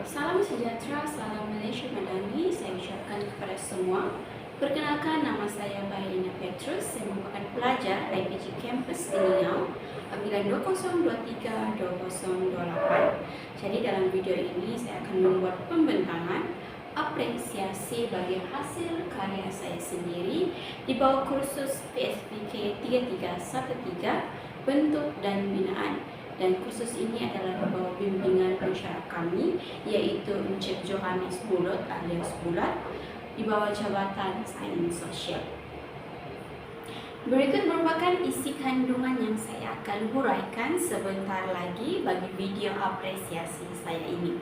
Salam sejahtera, salam Malaysia Madani. Saya ucapkan kepada semua. Perkenalkan, nama saya Bailina Petrus. Saya merupakan pelajar IPG Campus Teninau bilan 2023-2028. Jadi dalam video ini saya akan membuat pembentangan apresiasi bagi hasil karya saya sendiri di bawah kursus PSPK 3313 bentuk dan binaan. Dan kursus ini adalah di bawah bimbingan pensyarah kami, iaitu Encik Johannes Bulut alias Bulat, di bawah Jabatan Sains Sosial. Berikut merupakan isi kandungan yang saya akan huraikan sebentar lagi bagi video apresiasi saya ini.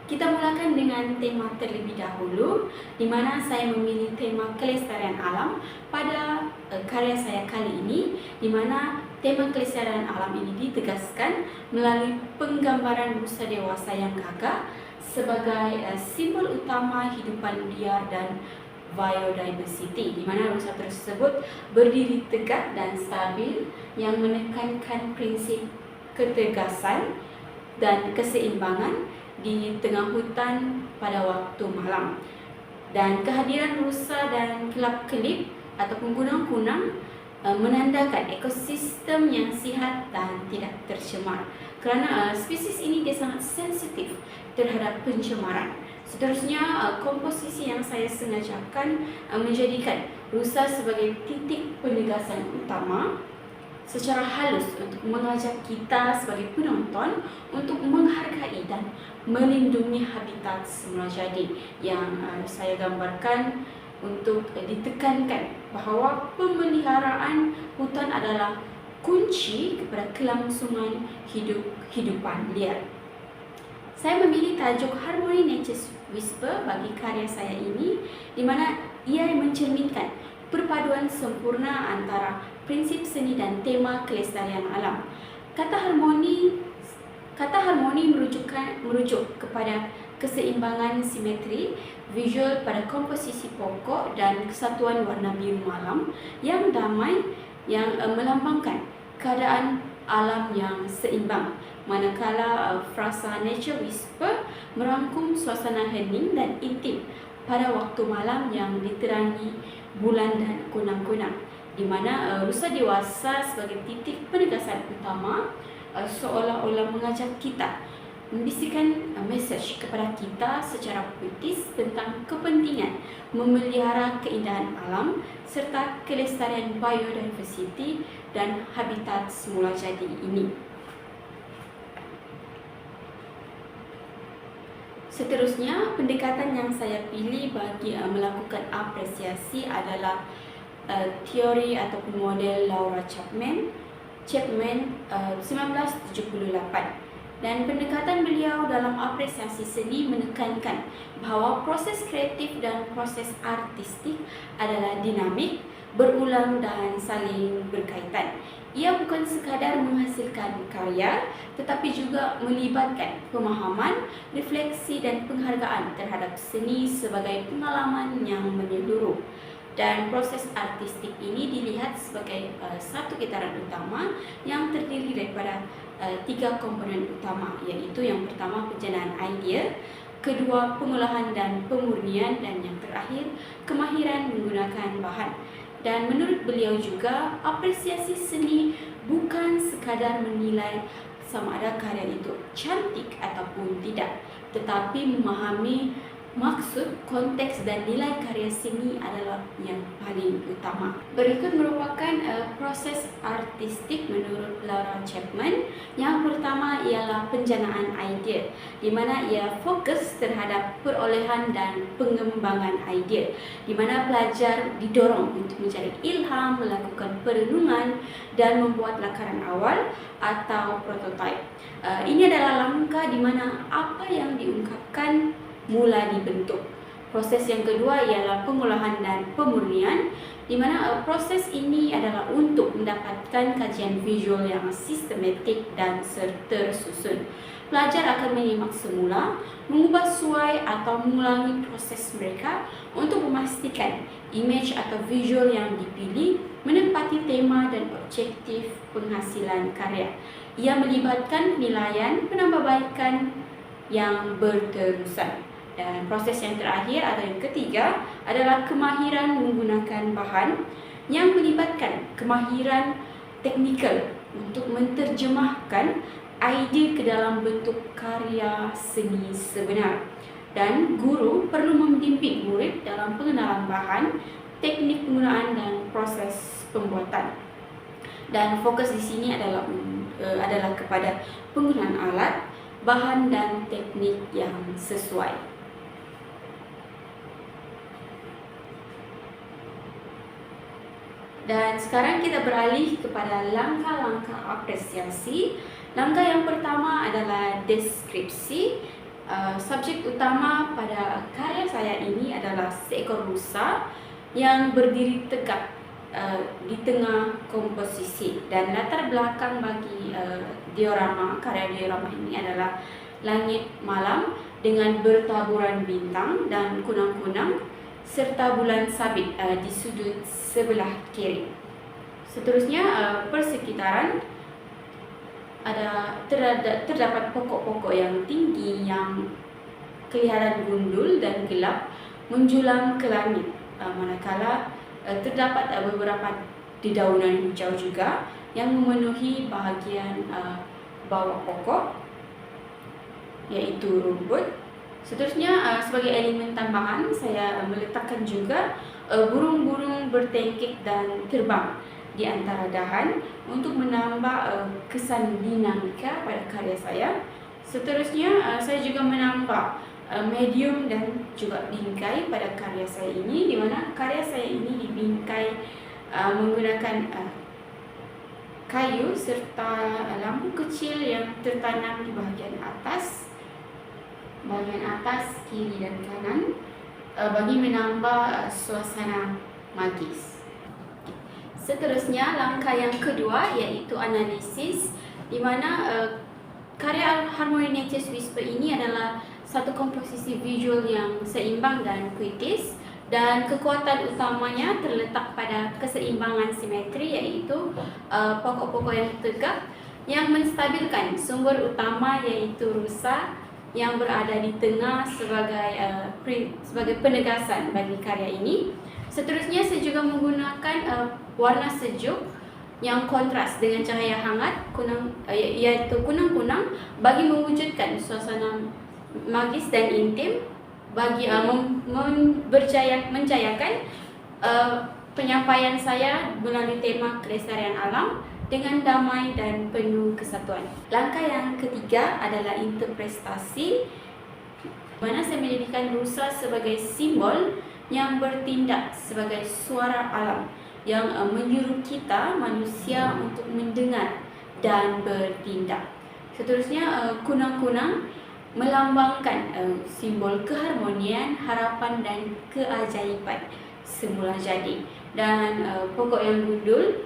Kita mulakan dengan tema terlebih dahulu, di mana saya memilih tema kelestarian alam pada karya saya kali ini, di mana tema kelestarian alam ini ditegaskan melalui penggambaran rusa dewasa yang gagah sebagai simbol utama hidupan liar dan biodiversity, di mana rusa tersebut berdiri tegak dan stabil yang menekankan prinsip ketegasan dan keseimbangan di tengah hutan pada waktu malam. Dan kehadiran rusa dan kelap-kelip ataupun kunang-kunang menandakan ekosistem yang sihat dan tidak tercemar, kerana spesies ini dia sangat sensitif terhadap pencemaran. Seterusnya, komposisi yang saya sengajakan menjadikan rusa sebagai titik penegasan utama secara halus untuk mengajak kita sebagai penonton untuk menghargai dan melindungi habitat semula jadi yang saya gambarkan, untuk ditekankan bahawa pemeliharaan hutan adalah kunci kepada kelangsungan hidupan liar. Saya memilih tajuk Harmony Nature's Whisper bagi karya saya ini, di mana ia mencerminkan perpaduan sempurna antara prinsip seni dan tema kelestarian alam. Kata harmoni merujuk kepada keseimbangan simetri visual pada komposisi pokok dan kesatuan warna biru malam yang damai, yang melambangkan keadaan alam yang seimbang. Manakala frasa Nature Whisper merangkum suasana hening dan intim pada waktu malam yang diterangi bulan dan kunang-kunang, di mana rusa dewasa sebagai titik penegasan utama seolah-olah mengajak kita, membisikkan mesej kepada kita secara puitis tentang kepentingan memelihara keindahan alam serta kelestarian biodiversity dan habitat semula jadi ini. Seterusnya, pendekatan yang saya pilih bagi melakukan apresiasi adalah teori ataupun model Laura Chapman 1978. Dan pendekatan beliau dalam apresiasi seni menekankan bahawa proses kreatif dan proses artistik adalah dinamik, berulang dan saling berkaitan. Ia bukan sekadar menghasilkan karya, tetapi juga melibatkan pemahaman, refleksi dan penghargaan terhadap seni sebagai pengalaman yang menyeluruh. Dan proses artistik ini dilihat sebagai satu getaran utama yang terdiri daripada tiga komponen utama, iaitu yang pertama penjanaan idea, kedua pengolahan dan pemurnian, dan yang terakhir kemahiran menggunakan bahan. Dan menurut beliau juga, apresiasi seni bukan sekadar menilai sama ada karya itu cantik ataupun tidak, tetapi memahami maksud, konteks dan nilai karya seni adalah yang paling utama. Berikut merupakan proses artistik menurut Laura Chapman. Yang pertama ialah penjanaan idea, di mana ia fokus terhadap perolehan dan pengembangan idea, di mana pelajar didorong untuk mencari ilham, melakukan perenungan dan membuat lakaran awal atau prototipe. Ini adalah langkah di mana apa yang diungkapkan mula dibentuk. Proses yang kedua ialah pengolahan dan pemurnian, di mana proses ini adalah untuk mendapatkan kajian visual yang sistematik dan tersusun. Pelajar akan menyimak semula, mengubah suai atau mengulangi proses mereka untuk memastikan image atau visual yang dipilih menempati tema dan objektif penghasilan karya. Ia melibatkan penilaian penambahbaikan yang berterusan. Dan proses yang terakhir atau yang ketiga adalah kemahiran menggunakan bahan, yang melibatkan kemahiran teknikal untuk menerjemahkan idea ke dalam bentuk karya seni sebenar. Dan guru perlu membimbing murid dalam pengenalan bahan, teknik penggunaan dan proses pembuatan. Dan fokus di sini adalah kepada penggunaan alat, bahan dan teknik yang sesuai. Dan sekarang kita beralih kepada langkah-langkah apresiasi. Langkah yang pertama adalah deskripsi. Subjek utama pada karya saya ini adalah seekor rusa yang berdiri tegak di tengah komposisi, dan latar belakang bagi karya diorama ini adalah langit malam dengan bertaburan bintang dan kunang-kunang serta bulan sabit di sudut sebelah kiri. Seterusnya, persekitaran terdapat pokok-pokok yang tinggi yang kelihatan gundul dan gelap menjulang ke langit, manakala terdapat beberapa dedaunan hijau juga yang memenuhi bahagian bawah pokok, yaitu rumput. Seterusnya, sebagai elemen tambahan, saya meletakkan juga burung-burung bertengkik dan terbang di antara dahan untuk menambah kesan dinamika pada karya saya. Seterusnya, saya juga menambah medium dan juga bingkai pada karya saya ini, di mana karya saya ini dibingkai menggunakan kayu serta lampu kecil yang tertanam di bahagian atas, kiri dan kanan, bagi menambah suasana magis. Seterusnya, langkah yang kedua yaitu analisis, di mana karya Harmony Nature's Whisper ini adalah satu komposisi visual yang seimbang dan puitis, dan kekuatan utamanya terletak pada keseimbangan simetri, yaitu pokok-pokok yang tegak yang menstabilkan sumber utama yaitu rusa yang berada di tengah sebagai penegasan bagi karya ini. Seterusnya, saya juga menggunakan warna sejuk yang kontras dengan cahaya hangat yaitu kunang-kunang bagi mewujudkan suasana magis dan intim, bagi menjayakan penyampaian saya melalui tema kelestarian alam dengan damai dan penuh kesatuan. Langkah yang ketiga adalah interpretasi, mana saya menjadikan rusa sebagai simbol yang bertindak sebagai suara alam yang menyuruh kita manusia untuk mendengar dan bertindak. Seterusnya, kunang-kunang melambangkan simbol keharmonian, harapan dan keajaiban semula jadi. Dan pokok yang gundul,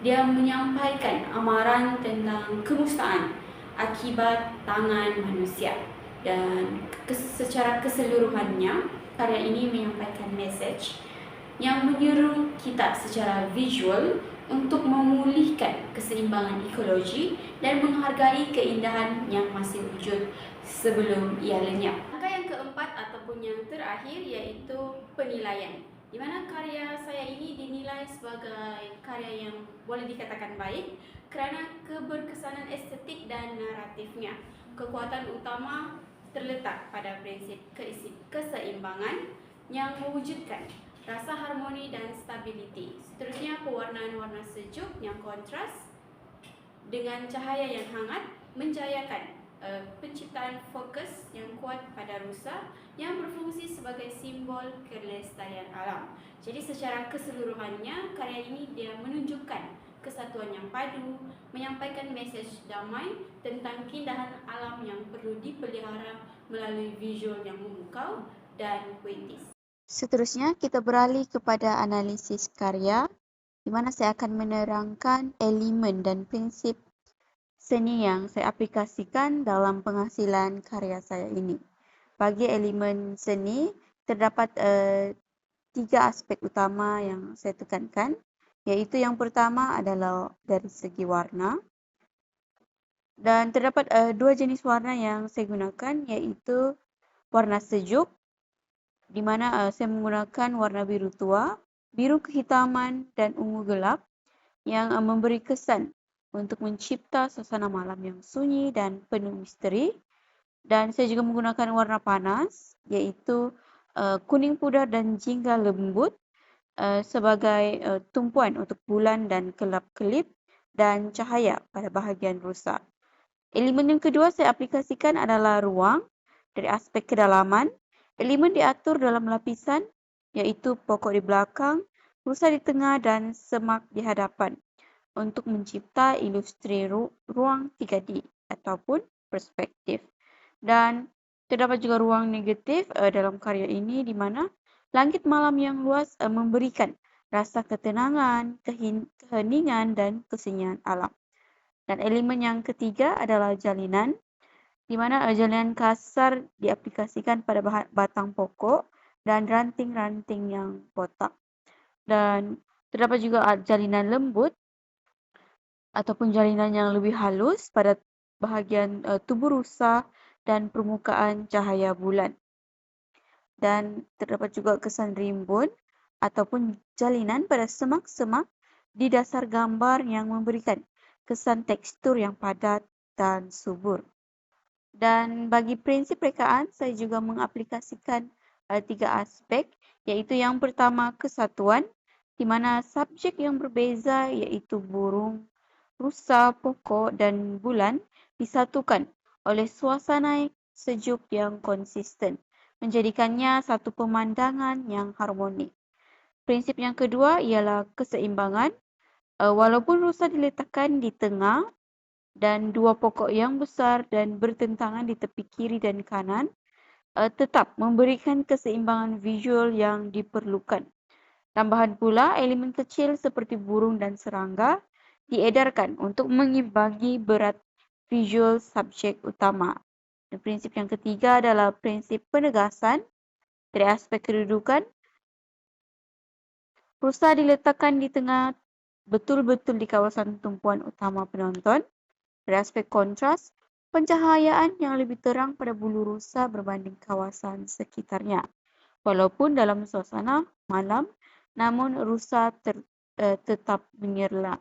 dia menyampaikan amaran tentang kemusnahan akibat tangan manusia. Dan secara keseluruhannya, karya ini menyampaikan message yang menyuruh kita secara visual untuk memulihkan keseimbangan ekologi dan menghargai keindahan yang masih wujud sebelum ia lenyap. Langkah yang keempat ataupun yang terakhir yaitu penilaian, di mana karya saya ini dinilai sebagai karya yang boleh dikatakan baik kerana keberkesanan estetik dan naratifnya. Kekuatan utama terletak pada prinsip keseimbangan yang mewujudkan rasa harmoni dan stabiliti. Seterusnya, pewarnaan warna sejuk yang kontras dengan cahaya yang hangat menjayakan penciptaan fokus yang kuat pada rusa yang berfungsi sebagai simbol kelestarian alam. Jadi secara keseluruhannya, karya ini dia menunjukkan kesatuan yang padu, menyampaikan mesej damai tentang keindahan alam yang perlu dipelihara melalui visual yang memukau dan puitis. Seterusnya, kita beralih kepada analisis karya, di mana saya akan menerangkan elemen dan prinsip seni yang saya aplikasikan dalam penghasilan karya saya ini. Bagi elemen seni, terdapat 3 aspek utama yang saya tekankan, iaitu yang pertama adalah dari segi warna. Dan terdapat 2 jenis warna yang saya gunakan, iaitu warna sejuk, di mana saya menggunakan warna biru tua, biru kehitaman, dan ungu gelap yang memberi kesan untuk mencipta suasana malam yang sunyi dan penuh misteri. Dan saya juga menggunakan warna panas, iaitu kuning pudar dan jingga lembut sebagai tumpuan untuk bulan dan kelap-kelip dan cahaya pada bahagian rusa. Elemen yang kedua saya aplikasikan adalah ruang dari aspek kedalaman. Elemen diatur dalam lapisan, iaitu pokok di belakang, rusa di tengah dan semak di hadapan untuk mencipta ilustri ruang 3D ataupun perspektif. Dan terdapat juga ruang negatif dalam karya ini, di mana langit malam yang luas memberikan rasa ketenangan, keheningan dan kesunyian alam. Dan elemen yang ketiga adalah jalinan, di mana jalinan kasar diaplikasikan pada batang pokok dan ranting-ranting yang botak. Dan terdapat juga jalinan lembut ataupun jalinan yang lebih halus pada bahagian tubuh rusa dan permukaan cahaya bulan. Dan terdapat juga kesan rimbun ataupun jalinan pada semak-semak di dasar gambar yang memberikan kesan tekstur yang padat dan subur. Dan bagi prinsip rekaan, saya juga mengaplikasikan 3 aspek, iaitu yang pertama kesatuan, di mana subjek yang berbeza iaitu burung, rusa, pokok dan bulan disatukan oleh suasana sejuk yang konsisten, menjadikannya satu pemandangan yang harmoni. Prinsip yang kedua ialah keseimbangan. Walaupun rusa diletakkan di tengah dan 2 pokok yang besar dan bertentangan di tepi kiri dan kanan, tetap memberikan keseimbangan visual yang diperlukan. Tambahan pula, elemen kecil seperti burung dan serangga diedarkan untuk mengimbangi berat visual subjek utama. Dan prinsip yang ketiga adalah prinsip penegasan. Dari aspek kedudukan, rusa diletakkan di tengah, betul-betul di kawasan tumpuan utama penonton. Dari aspek kontras, pencahayaan yang lebih terang pada bulu rusa berbanding kawasan sekitarnya. Walaupun dalam suasana malam, namun rusa tetap menyerlah.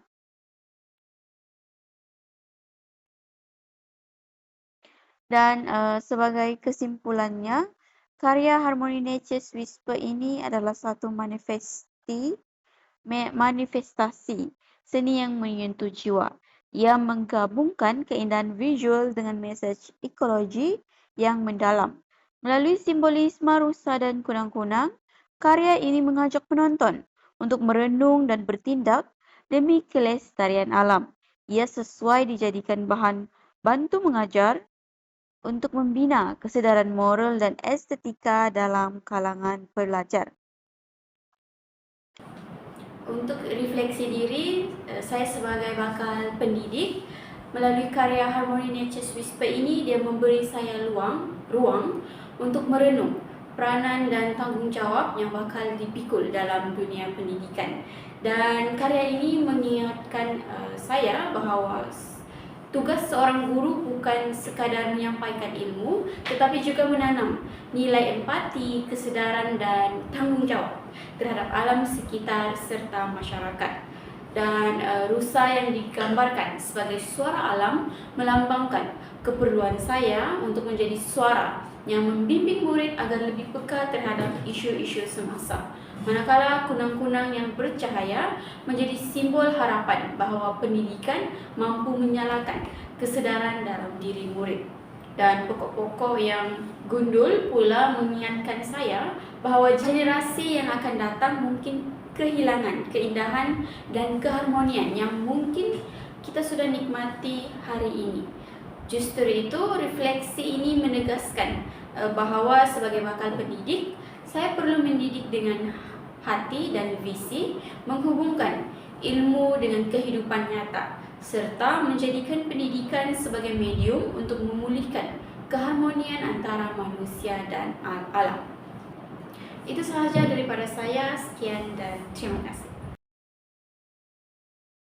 Dan sebagai kesimpulannya, karya Harmony Nature's Whisper ini adalah satu manifestasi seni yang menyentuh jiwa. Ia menggabungkan keindahan visual dengan mesej ekologi yang mendalam. Melalui simbolisme rusa dan kunang-kunang, karya ini mengajak penonton untuk merenung dan bertindak demi kelestarian alam. Ia sesuai dijadikan bahan bantu mengajar untuk membina kesedaran moral dan estetika dalam kalangan pelajar. Untuk refleksi diri, saya sebagai bakal pendidik, melalui karya Harmony Nature's Whisper ini, dia memberi saya ruang untuk merenung peranan dan tanggungjawab yang bakal dipikul dalam dunia pendidikan. Dan karya ini mengingatkan saya bahawa tugas seorang guru bukan sekadar menyampaikan ilmu, tetapi juga menanam nilai empati, kesedaran dan tanggungjawab terhadap alam sekitar serta masyarakat. Dan rusa yang digambarkan sebagai suara alam melambangkan keperluan saya untuk menjadi suara yang membimbing murid agar lebih peka terhadap isu-isu semasa. Manakala kunang-kunang yang bercahaya menjadi simbol harapan bahawa pendidikan mampu menyalakan kesedaran dalam diri murid. Dan pokok-pokok yang gundul pula mengingatkan saya bahawa generasi yang akan datang mungkin kehilangan keindahan dan keharmonian yang mungkin kita sudah nikmati hari ini. Justru itu, refleksi ini menegaskan bahawa sebagai bakal pendidik, saya perlu mendidik dengan hati dan visi, menghubungkan ilmu dengan kehidupan nyata, serta menjadikan pendidikan sebagai medium untuk memulihkan keharmonian antara manusia dan alam. Itu sahaja daripada saya. Sekian dan terima kasih.